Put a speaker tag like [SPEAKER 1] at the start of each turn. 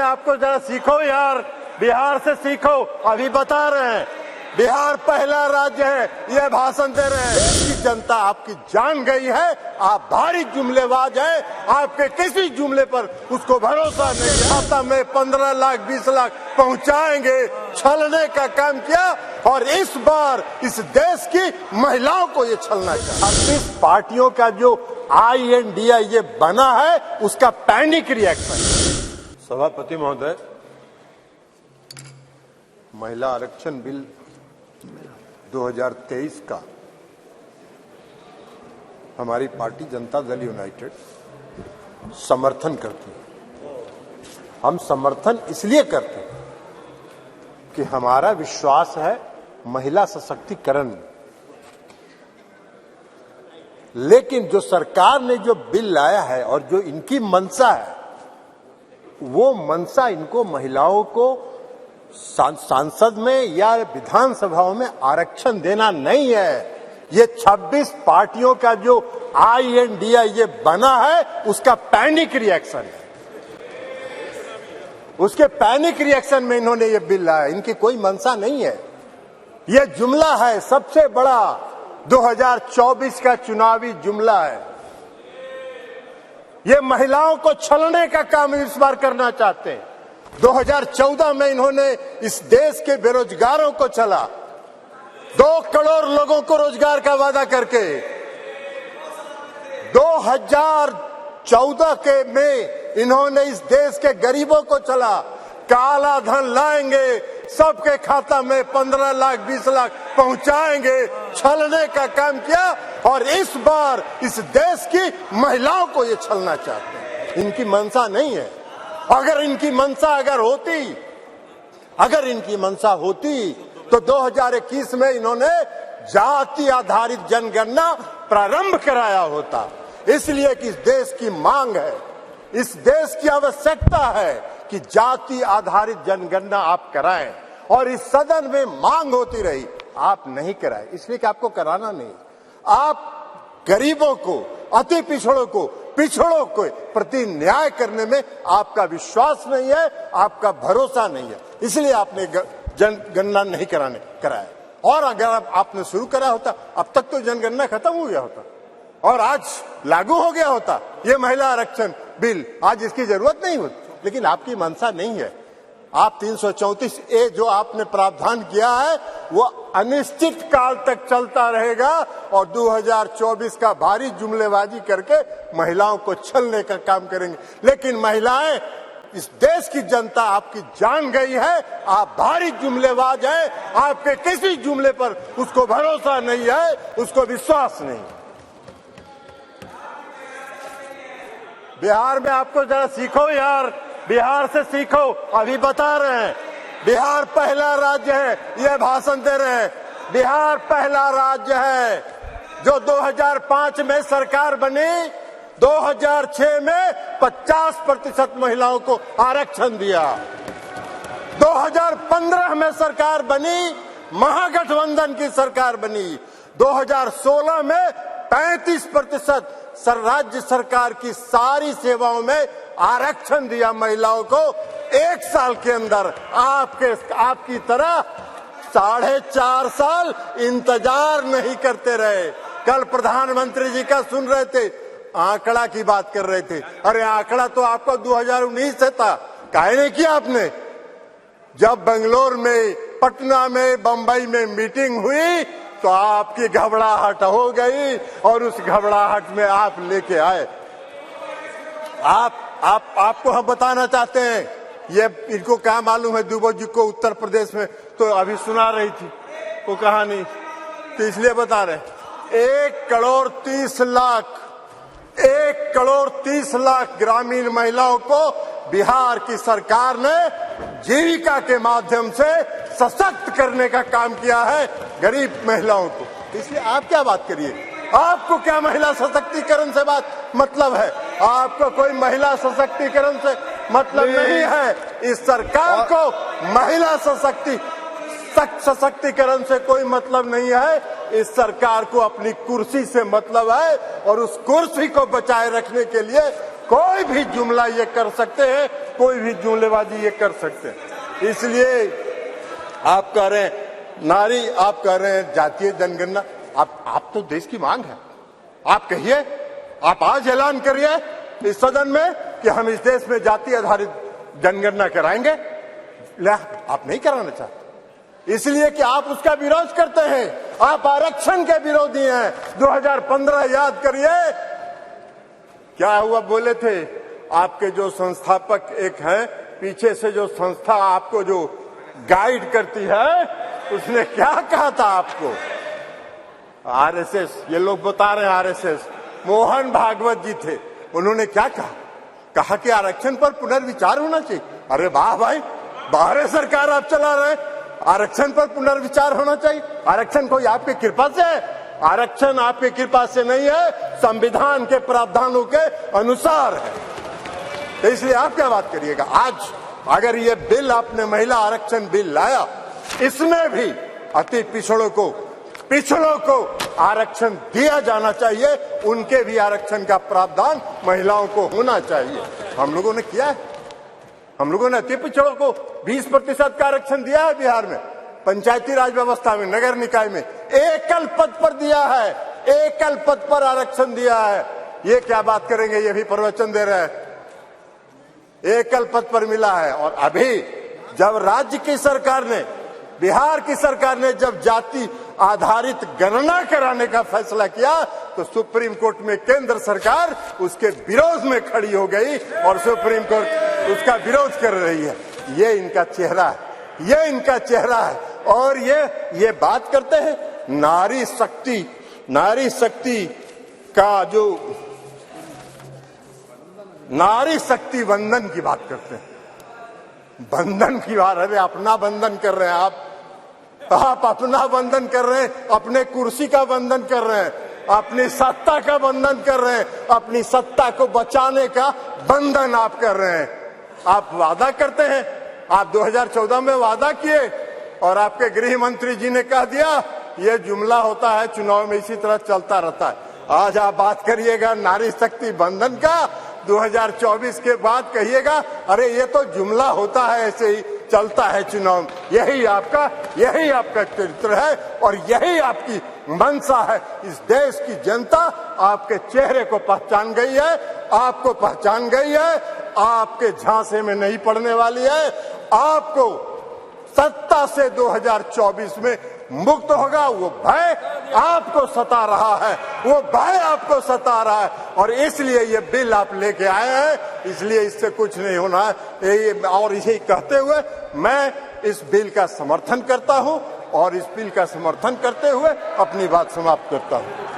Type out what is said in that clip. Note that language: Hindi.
[SPEAKER 1] आपको जरा सीखो यार, बिहार से सीखो। अभी बता रहे हैं बिहार पहला राज्य है, ये भाषण दे रहे हैं। देश की जनता आपकी जान गई है, आप भारी जुमलेबाज हैं, आपके किसी जुमले पर उसको भरोसा नहीं। खाता में 15 लाख 20 लाख पहुंचाएंगे, छलने का काम किया और इस बार इस देश की महिलाओं को ये छलना चाहिए। इस पार्टियों का जो INDI ये बना है उसका पैनिक रिएक्शन। सभापति महोदय, महिला आरक्षण बिल 2023 का हमारी पार्टी जनता दल यूनाइटेड समर्थन करती है। हम समर्थन इसलिए करते हैं कि हमारा विश्वास है महिला सशक्तिकरण में। लेकिन जो सरकार ने जो बिल लाया है और जो इनकी मंशा है, वो मंशा इनको महिलाओं को सांसद में या विधानसभाओं में आरक्षण देना नहीं है। ये 26 पार्टियों का जो INDI ये बना है उसका पैनिक रिएक्शन है। उसके पैनिक रिएक्शन में इन्होंने ये बिल लाया। इनकी कोई मंशा नहीं है। ये जुमला है, सबसे बड़ा 2024 का चुनावी जुमला है। ये महिलाओं को छलने का काम इस बार करना चाहते हैं। 2014 में इन्होंने इस देश के बेरोजगारों को छला, 2 करोड़ लोगों को रोजगार का वादा करके। 2014 के में इन्होंने इस देश के गरीबों को छला, काला धन लाएंगे, सबके खाता में 15 लाख 20 लाख पहुंचाएंगे, छलने का काम किया और इस बार इस देश की महिलाओं को ये छलना चाहते हैं। इनकी मंशा नहीं है। अगर इनकी मंशा अगर इनकी मंशा होती तो 2021 में इन्होंने जाति आधारित जनगणना प्रारंभ कराया होता। इसलिए कि इस देश की मांग है, इस देश की आवश्यकता है कि जाति आधारित जनगणना आप कराएं और इस सदन में मांग होती रही, आप नहीं कराए। इसलिए कि आपको कराना नहीं। आप गरीबों को, अति पिछड़ों को प्रति न्याय करने में आपका विश्वास नहीं है, आपका भरोसा नहीं है। इसलिए आपने जनगणना नहीं कराया। और अगर आपने शुरू करा होता, अब तक तो जनगणना खत्म हो गया होता और आज लागू हो गया होता ये महिला आरक्षण बिल। आज इसकी जरूरत नहीं होती, लेकिन आपकी मंशा नहीं है। आप 334A जो आपने प्रावधान किया है वो अनिश्चित काल तक चलता रहेगा और 2024 का भारी जुमलेबाजी करके महिलाओं को छलने का काम करेंगे। लेकिन महिलाएं, इस देश की जनता आपकी जान गई है, आप भारी जुमलेबाज हैं, आपके किसी जुमले पर उसको भरोसा नहीं है, उसको विश्वास नहीं। बिहार में आपको जरा सीखो यार, बिहार से सीखो। अभी बता रहे हैं बिहार पहला राज्य है, ये भाषण दे रहे हैं। बिहार पहला राज्य है जो 2005 में सरकार बनी, 2006 में 50% महिलाओं को आरक्षण दिया। 2015 में सरकार बनी, महागठबंधन की सरकार बनी। 2016 में 35% राज्य सरकार की सारी सेवाओं में आरक्षण दिया महिलाओं को। 1 साल के अंदर आपकी तरह 4.5 साल इंतजार नहीं करते रहे। कल प्रधानमंत्री जी का सुन रहे थे, आंकड़ा की बात कर रहे थे। अरे आंकड़ा तो आपका 2019 से था, काहे नहीं किया आपने? जब बेंगलोर में, पटना में, बंबई में मीटिंग हुई तो आपकी घबराहट हो गई और उस घबराहट में आप लेके आए। आपको हम बताना चाहते हैं, ये इनको क्या मालूम है दुबे जी को उत्तर प्रदेश में तो अभी सुना रही थी वो कहानी, तो इसलिए बता रहे। 1 करोड़ 30 लाख ग्रामीण महिलाओं को बिहार की सरकार ने जीविका के माध्यम से सशक्त करने का काम किया है, गरीब महिलाओं को। इसलिए आप क्या बात करिए, आपको क्या महिला सशक्तिकरण से मतलब है? आपको कोई महिला सशक्तिकरण से मतलब नहीं है। इस सरकार को महिला सशक्तिकरण से कोई मतलब नहीं है। इस सरकार को अपनी कुर्सी से मतलब है और उस कुर्सी को बचाए रखने के लिए कोई भी जुमला ये कर सकते हैं, कोई भी जुमलेबाजी ये कर सकते हैं। इसलिए आप कह रहे हैं नारी, आप कह रहे हैं जातीय जनगणना, आप तो देश की मांग है, आप कहिए, आप आज ऐलान करिए इस सदन में कि हम इस देश में जाति आधारित जनगणना कराएंगे। आप नहीं कराना चाहते इसलिए कि आप उसका विरोध करते हैं, आप आरक्षण के विरोधी हैं। 2015 याद करिए क्या हुआ, बोले थे आपके जो संस्थापक एक हैं, पीछे से जो संस्था आपको जो गाइड करती है, उसने क्या कहा था आपको? आरएसएस, ये लोग बता रहे हैं आरएसएस, मोहन भागवत जी थे, उन्होंने क्या कहा कि आरक्षण पर पुनर्विचार होना चाहिए। अरे वाह भाई, बाहर सरकार आप चला रहे, आरक्षण पर पुनर्विचार होना चाहिए। आरक्षण कोई आपकी कृपा से है? आरक्षण आपकी कृपा से नहीं है, संविधान के प्रावधानों के अनुसार है। तो इसलिए आप क्या बात करिएगा? आज अगर ये बिल आपने महिला आरक्षण बिल लाया, इसमें भी अति पिछड़ों को आरक्षण दिया जाना चाहिए, उनके भी आरक्षण का प्रावधान महिलाओं को होना चाहिए। हम लोगों ने किया है, हम लोगों ने अति पिछड़ों को 20% का आरक्षण दिया है बिहार में, पंचायती राज व्यवस्था में, नगर निकाय में एकल पद पर दिया है, एकल पद पर आरक्षण दिया है। ये क्या बात करेंगे, ये भी प्रवचन दे रहे हैं, एकल पद पर मिला है। और अभी जब राज्य की सरकार ने, बिहार की सरकार ने जब जाति आधारित गणना कराने का फैसला किया, तो सुप्रीम कोर्ट में केंद्र सरकार उसके विरोध में खड़ी हो गई और सुप्रीम कोर्ट उसका विरोध कर रही है। ये इनका चेहरा है, ये इनका चेहरा है। और ये बात करते हैं नारी शक्ति का जो नारी शक्ति वंदन की बात करते हैं, बंधन की बात। अरे अपना बंधन कर रहे हैं आप अपना बंधन कर रहे हैं, अपने कुर्सी का बंधन कर रहे हैं, अपनी सत्ता का बंधन कर रहे हैं, अपनी सत्ता को बचाने का बंधन आप कर रहे हैं। आप वादा करते हैं, आप 2014 में वादा किए और आपके गृह मंत्री जी ने कह दिया ये जुमला होता है, चुनाव में इसी तरह चलता रहता है। आज आप बात करिएगा नारी शक्ति बंधन का, 2024 के बाद कहिएगा अरे ये तो जुमला होता है, ऐसे ही चलता है चुनाव। यही आपका चरित्र है और यही आपकी मंशा है। इस देश की जनता आपके चेहरे को पहचान गई है, आपको पहचान गई है, आपके झांसे में नहीं पड़ने वाली है। आपको सत्ता से 2024 में मुक्त होगा। वो भय आपको सता रहा है, वो भय आपको सता रहा है और इसलिए ये बिल आप लेके आए हैं, इसलिए इससे कुछ नहीं होना है। और इसे कहते हुए मैं इस बिल का समर्थन करता हूं और इस बिल का समर्थन करते हुए अपनी बात समाप्त करता हूं।